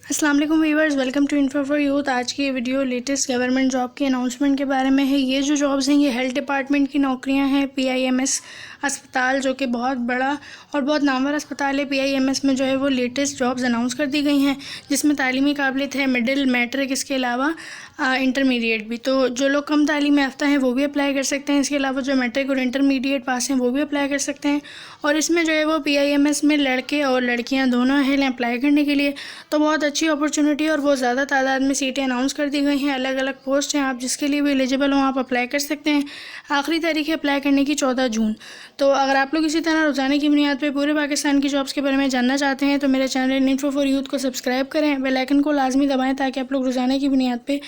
अस्सलाम वालेकुम viewers, welcome to info for youth. आज की ये वीडियो लेटेस्ट गवर्नमेंट जॉब की अनाउंसमेंट के बारे में है। ये जो जॉब्स हैं ये हेल्थ डिपार्टमेंट की नौकरियां हैं। पीआईएमएस अस्पताल जो कि बहुत बड़ा और बहुत नामवर अस्पताल है, पीआईएमएस में जो है वो लेटेस्ट जॉब्स अनाउंस कर दी गई हैं, जिसमें तालीमी काबिलियत है मिडिल, मैट्रिक, इसके अलावा इंटरमीडिएट भी। तो जो लोग कम तालीम याफ्ता हैं वो भी अप्लाई कर सकते हैं। इसके अलावा जो मैट्रिक और इंटरमीडिएट पास हैं वो भी अप्लाई कर सकते हैं। और इसमें जो है वो पीआईएमएस में लड़के और लड़कियां दोनों हैं अप्लाई करने के लिए। तो बहुत अच्छी अपॉर्चुनिटी और बहुत ज़्यादा तादाद में सीटें अनाउंस कर दी गई हैं। अलग अलग पोस्ट हैं, आप जिसके लिए भी एलिजिबल हो आप अप्लाई कर सकते हैं। आखिरी तारीख है अप्लाई करने की 14 जून। तो अगर आप लोग इसी तरह रोज़ाना की बुनियाद पर पूरे पाकिस्तान की जॉब्स के बारे में जानना चाहते हैं तो मेरे चैनल इन्फो फॉर यूथ को सब्सक्राइब करें, बेल आइकन को लाजमी दबाएं ताकि आप लोग रोज़ाना की बुनियाद पर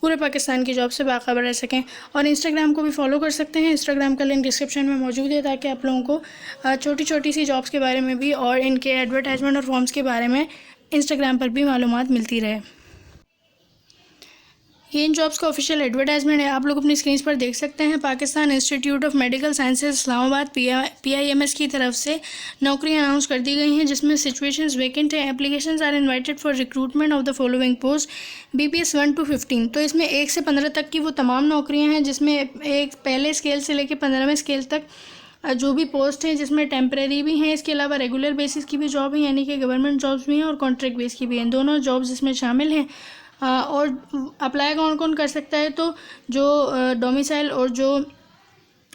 पूरे पाकिस्तान की जॉब से बाखबर रह सकें। और इंस्टाग्राम को भी फॉलो कर सकते हैं। इंस्टाग्राम का लिंक डिस्क्रिप्शन में मौजूद है ताकि आप लोगों को छोटी छोटी सी जॉब्स के बारे में भी और इनके एडवर्टाइजमेंट और फॉर्म्स के बारे में इंस्टाग्राम पर भी मालूमात मिलती रहे। ये इन जॉब्स का ऑफिशियल एडवर्टाइजमेंट है, आप लोग अपनी स्क्रीन पर देख सकते हैं। Pakistan institute of medical sciences Islamabad PIMS की तरफ से नौकरियां अनाउंस कर दी गई हैं, जिसमें सिचुएशंस वैकेंट है। Applications are invited for recruitment of the following post BPS 1 to 15। तो इसमें 1 से 15 तक की वो तमाम नौकरियाँ हैं, जिसमें एक पहले स्केल से लेकर 15वें स्केल तक जो भी पोस्ट हैं, जिसमें टेम्परेरी भी हैं, इसके अलावा रेगुलर बेसिस की भी जॉब है, यानी कि गवर्नमेंट जॉब्स भी हैं और कॉन्ट्रैक्ट बेस की भी हैं। दोनों जॉब्स इसमें शामिल हैं। और अप्लाई कौन कौन कर सकता है, तो जो डोमिसाइल और जो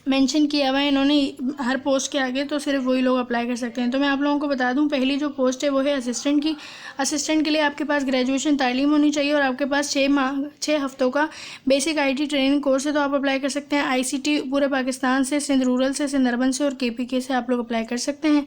मेंशन किया हुआ है इन्होंने हर पोस्ट के आगे, तो सिर्फ वही लोग अप्लाई कर सकते हैं। तो मैं आप लोगों को बता दूं, पहली जो पोस्ट है वो है असिस्टेंट की। असिस्टेंट के लिए आपके पास ग्रेजुएशन तालीम होनी चाहिए और आपके पास 6 हफ्तों का बेसिक आईटी ट्रेनिंग कोर्स है, तो आप अप्लाई कर सकते हैं। आईसीटी पूरे पाकिस्तान से, सिंध रूरल से, सिंध अर्बन से और केपीके से आप लोग अप्लाई कर सकते हैं।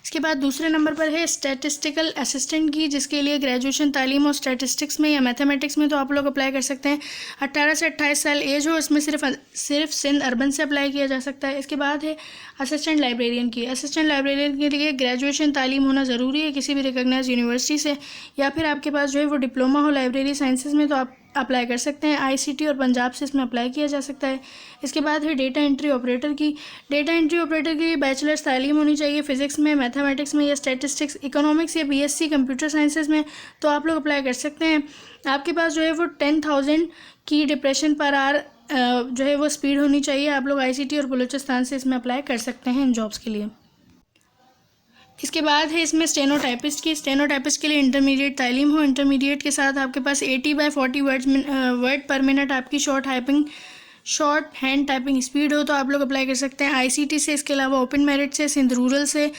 इसके बाद दूसरे नंबर पर है स्टैटिस्टिकल असिस्टेंट की, जिसके लिए ग्रेजुएशन तालीम और स्टैटिस्टिक्स में या मैथमेटिक्स में तो आप लोग अप्लाई कर सकते हैं। 18 से 28 साल एज हो, इसमें सिर्फ सिंध अर्बन से अप्लाई किया जा सकता है। इसके बाद है असिस्टेंट लाइब्रेरियन की। असिस्टेंट लाइब्रेरियन के लिए ग्रेजुएशन तालीम होना ज़रूरी है किसी भी रिकॉग्नाइज्ड यूनिवर्सिटी से, या फिर आपके पास जो है वो डिप्लोमा हो लाइब्रेरी साइंसेज में तो आप अप्लाई कर सकते हैं। आईसीटी और पंजाब से इसमें अप्लाई किया जा सकता है। इसके बाद है डेटा एंट्री ऑपरेटर की। डेटा एंट्री ऑपरेटर की बैचलर्स तालीम होनी चाहिए फिजिक्स में, मैथमेटिक्स में या स्टैटिस्टिक्स, इकोनॉमिक्स या बीएससी कंप्यूटर साइंसेज में, तो आप लोग अप्लाई कर सकते हैं। आपके पास जो है वो 10,000 की डिप्रेशन पर आवर जो है वो स्पीड होनी चाहिए। आप लोग आईसीटी और बलूचिस्तान से इसमें अप्लाई कर सकते हैं इन जॉब्स के लिए। इसके बाद है इसमें स्टेनोटाइपिस्ट की। स्टेनोटाइपिस्ट के लिए इंटरमीडिएट तालीम हो, इंटरमीडिएट के साथ आपके पास 80/40 वर्ड पर मिनट आपकी शॉर्ट हैंड टाइपिंग स्पीड हो, तो आप लोग अप्लाई कर सकते हैं आईसीटी से। इसके अलावा ओपन मेरिट से, सिंध रूरल से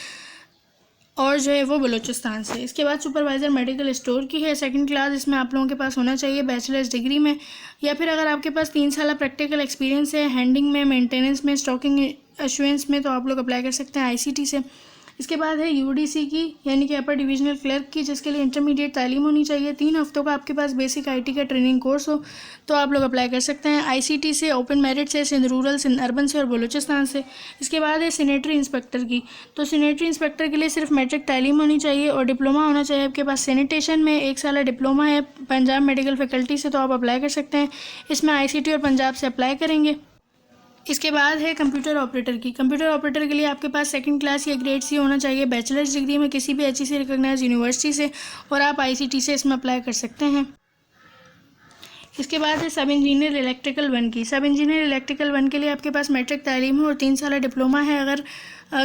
और जो है वो बलूचिस्तान से। इसके बाद सुपरवाइज़र मेडिकल स्टोर की है, 2nd क्लास। इसमें आप लोगों के पास होना चाहिए बैचलर्स डिग्री में, या फिर अगर आपके पास 3 साल प्रैक्टिकल एक्सपीरियंस है हैंडिंग में, मेंटेनेंस में, स्टॉकिंग एश्योरेंस में, तो आप लोग अप्लाई कर सकते हैं आईसीटी से। इसके बाद है यूडीसी की, यानी कि अपर डिविजनल क्लर्क की, जिसके लिए इंटरमीडिएट तालीम होनी चाहिए। 3 हफ्तों का आपके पास बेसिक आईटी का ट्रेनिंग कोर्स हो, तो आप लोग अप्लाई कर सकते हैं आईसीटी से, ओपन मेरिट से, सिंध रूरल, सिंध अर्बन से और बलूचिस्तान से। इसके बाद है सैनिटरी इंस्पेक्टर की। तो सैनिटरी इंस्पेक्टर के लिए सिर्फ मैट्रिक तालीम होनी चाहिए और डिप्लोमा होना चाहिए आपके पास सैनिटेशन में। 1 साल डिप्लोमा है पंजाब मेडिकल फैकल्टी से, तो आप अप्लाई कर सकते हैं। इसमें आईसीटी और पंजाब से अप्लाई करेंगे। इसके बाद है कंप्यूटर ऑपरेटर की। कंप्यूटर ऑपरेटर के लिए आपके पास 2nd क्लास या ग्रेड सी होना चाहिए बैचलर्स डिग्री में किसी भी एचईसी रिकॉग्नाइज्ड यूनिवर्सिटी से, और आप आईसीटी से इसमें अप्लाई कर सकते हैं। इसके बाद है सब इंजीनियर इलेक्ट्रिकल 1 की। सब इंजीनियर इलेक्ट्रिकल 1 के लिए आपके पास मैट्रिक तालीम हो और 3 साल डिप्लोमा है अगर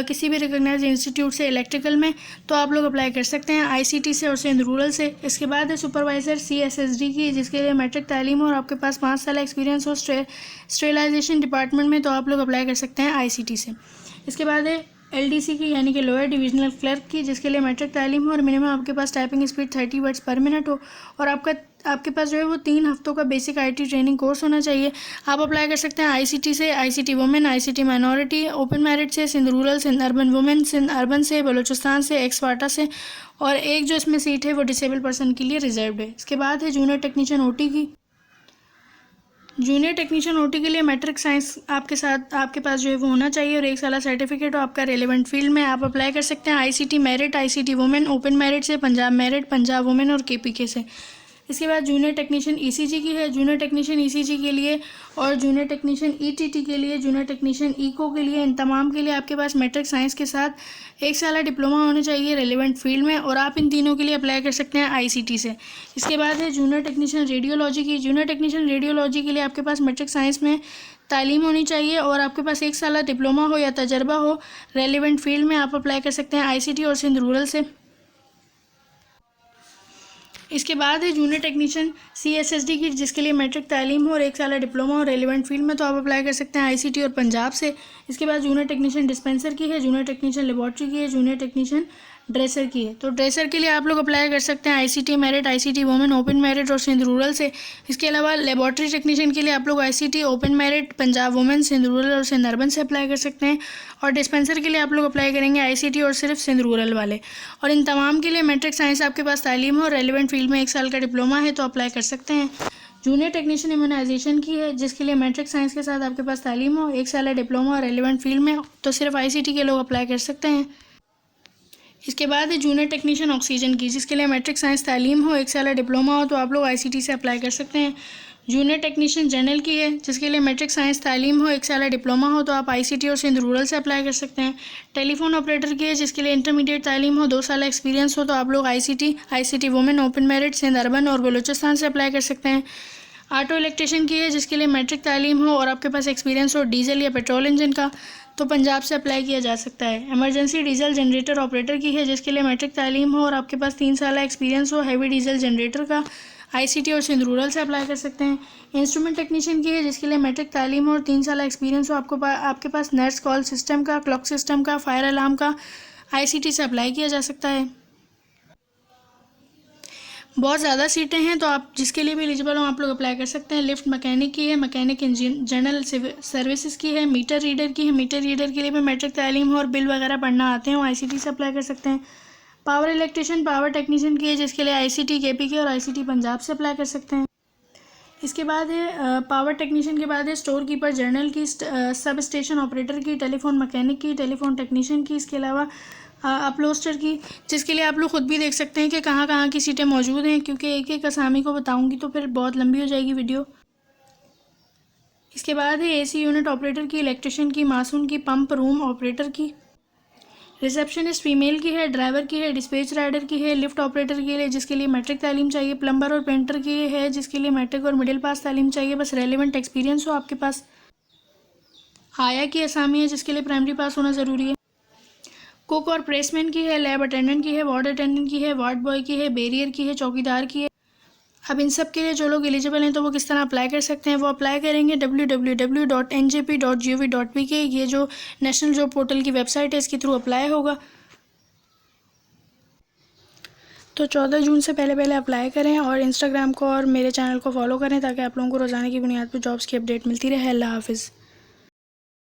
किसी भी रिकॉग्नाइज्ड इंस्टीट्यूट से इलेक्ट्रिकल में, तो आप लोग अप्लाई कर सकते हैं आईसीटी से और सिंध रूरल से। इसके बाद है सुपरवाइज़र सीएसएसडी की, जिसके लिए मैट्रिक तालीम हो और आपके पास 5 साल एक्सपीरियंस हो स्टेरिलाइजेशन डिपार्टमेंट में, तो आप लोग अप्लाई कर सकते हैं आईसीटी से। इसके बाद है एलडीसी की, यानी कि लोअर डिविजनल क्लर्क की, जिसके लिए मैट्रिक तालीम हो और मिनिमम आपके पास typing speed 30 words per minute हो, और आपके पास जो है वो 3 हफ्तों का बेसिक आईटी ट्रेनिंग कोर्स होना चाहिए। आप अप्लाई कर सकते हैं आईसीटी से, ICT women, ICT minority, open merit से, Sindh rural, Sindh urban women, Sindh urban से, बलूचिस्तान से, एक्सवाटा से, और एक जो इसमें सीट है वो डिसेबल पर्सन के लिए रिजर्व है। इसके बाद है जूनियर टेक्नीशियन ओटी की। जूनियर टेक्नीशियन ओटी के लिए मैट्रिक साइंस आपके पास जो है वो होना चाहिए और 1 साल सर्टिफिकेट हो आपका रेलेवेंट फील्ड में। आप अप्लाई कर सकते हैं ICT merit, ICT women, open merit से, पंजाब मेरिट, पंजाब वुमेन और केपीके से। इसके बाद जूनियर टेक्नीशियन ईसीजी की है। जूनियर टेक्नीशियन ईसीजी के लिए और जूनियर टेक्नीशियन ईटीटी के लिए, जूनियर टेक्नीशियन इको के लिए, इन तमाम के लिए आपके पास मैट्रिक साइंस के साथ 1 साल डिप्लोमा होना चाहिए रेलिवेंट फील्ड में, और आप इन तीनों के लिए अप्लाई कर सकते हैं आईसीटी से। इसके बाद है जूनियर टेक्नीशियन रेडियोलॉजी की। जूनियर टेक्नीशियन रेडियोलॉजी के लिए आपके पास मैट्रिक साइंस में तालीम होनी चाहिए और आपके पास 1 साल डिप्लोमा हो या तजर्बा हो रेलिवेंट फील्ड में। आप अप्लाई कर सकते हैं आईसीटी और सिंध रूरल से। इसके बाद है जूनियर टेक्नीशियन सीएसएसडी की, जिसके लिए मैट्रिक तालीम हो और 1 साल डिप्लोमा हो रेलिवेंट फील्ड में, तो आप अप्लाई कर सकते हैं आईसीटी और पंजाब से। इसके बाद जूनियर टेक्नीशियन डिस्पेंसर की है, जूनियर टेक्नीशियन लेबॉर्ट्री की है, जूनियर टेक्नीशियन ड्रेसर की है। तो ड्रेसर के लिए आप लोग अप्लाई कर सकते हैं ICT merit, ICT women open merit और सिंध रूरल से। इसके अलावा लेबॉर्ट्री टेक्नीशियन के लिए आप लोग ICT open merit, Punjab women, Sindh rural और सिंध अर्बन से अप्लाई कर सकते हैं। और डिस्पेंसर के लिए आप लोग अप्लाई करेंगे आईसीटी और सिर्फ सिंध रूरल वाले। और इन तमाम के लिए मैट्रिक साइंस आपके पास तालीम हो, रेलिवेंट फील्ड में 1 साल का डिप्लोमा है, तो अप्लाई कर सकते हैं। जूनियर टेक्नीशियन इम्यूनाइजेशन की है, जिसके लिए मैट्रिक साइंस के साथ आपके पास तालीम हो, 1 साल डिप्लोमा और रेलिवेंट फील्ड में, तो सिर्फ आईसीटी के लोग अप्लाई कर सकते हैं। इसके बाद है जूनियर टेक्नीशियन ऑक्सीजन की, जिसके लिए मैट्रिक साइंस तालीम हो, 1 साल डिप्लोमा हो, तो आप लोग आईसीटी से अप्लाई कर सकते हैं। जूनियर टेक्नीशियन जनरल की है, जिसके लिए मैट्रिक साइंस तालीम हो, 1 साल डिप्लोमा हो, तो आप आईसीटी और सिंध रूरल से अप्लाई कर सकते हैं। टेलीफोन ऑपरेटर की है, जिसके लिए इंटरमीडिएट तालीम हो, 2 साल एक्सपीरियंस हो, तो आप लोग ICT women open merit, Sindh urban और बलूचिस्तान से अप्लाई कर सकते हैं। ऑटो इलेक्ट्रिशियन की है, जिसके लिए मैट्रिक तालीम हो और आपके पास एक्सपीरियंस हो डीजल या पेट्रोल इंजन का, तो पंजाब से अप्लाई किया जा सकता है। इमरजेंसी डीजल जनरेटर ऑपरेटर की है, जिसके लिए मैट्रिक तालीम हो और आपके पास 3 साल एक्सपीरियंस हो हैवी डीजल जनरेटर का, आईसीटी और सिंध रूरल से अप्लाई कर सकते हैं। इंस्ट्रूमेंट टेक्नीशियन की है, जिसके लिए मैट्रिक तालीम हो और 3 साल एक्सपीरियंस हो आपके पास नर्स कॉल सिस्टम का, क्लॉक सिस्टम का, फायर अलार्म का, आईसीटी से अप्लाई किया जा सकता है। बहुत ज़्यादा सीटें हैं, तो आप जिसके लिए भी एलिजिबल हो आप लोग अप्लाई कर सकते हैं। लिफ्ट मैकेनिक की है, मैकेनिक जनरल सर्विसेज की है, मीटर रीडर की है, मीटर रीडर के लिए भी मैट्रिक तालीम हो और बिल वगैरह पढ़ना आते हैं, आईसीटी से अप्लाई कर सकते हैं। पावर इलेक्ट्रिशियन, पावर टेक्नीशियन की है, जिसके लिए आईसीटी केपी की और आईसीटी पंजाब से अप्लाई कर सकते हैं। इसके बाद है पावर टेक्नीशियन के बाद है स्टोर कीपर जर्नल की, सब स्टेशन ऑपरेटर की, टेलीफोन मैकेनिक की, टेलीफोन टेक्नीशियन की, इसके अलावा अपलोस्टर की, जिसके लिए आप लोग खुद भी देख सकते हैं कि कहाँ कहाँ की सीटें मौजूद हैं, क्योंकि एक एक असामी को बताऊंगी तो फिर बहुत लंबी हो जाएगी वीडियो। इसके बाद है एसी यूनिट ऑपरेटर की, इलेक्ट्रिशियन की, मासून की, पंप रूम ऑपरेटर की, रिसेप्शनिस्ट फीमेल की है, ड्राइवर की है, डिस्पैच राइडर की है, लिफ्ट ऑपरेटर के लिए जिसके लिए मैट्रिक तालीम चाहिए, प्लम्बर और पेंटर की है, जिसके लिए मैट्रिक और मिडिल पास तालीम चाहिए, बस रेलिवेंट एक्सपीरियंस हो आपके पास। आया की असामी है, जिसके लिए प्राइमरी पास होना ज़रूरी है। कुक और प्रेसमैन की है, लैब अटेंडेंट की है, वार्ड अटेंडेंट की है, वार्ड बॉय की है, बैरियर की है, चौकीदार की है। अब इन सब के लिए जो लोग एलिजिबल हैं तो वो किस तरह अप्लाई कर सकते हैं, वो अप्लाई करेंगे www.njp.gov.pk, ये जो नेशनल जॉब पोर्टल की वेबसाइट है इसके थ्रू अप्लाई होगा। तो 14 जून से पहले पहले अप्लाई करें और इंस्टाग्राम को और मेरे चैनल को फॉलो करें ताकि आप लोगों को रोज़ाना की बुनियाद पर जॉब्स की अपडेट मिलती रहे। अल्लाह हाफिज़।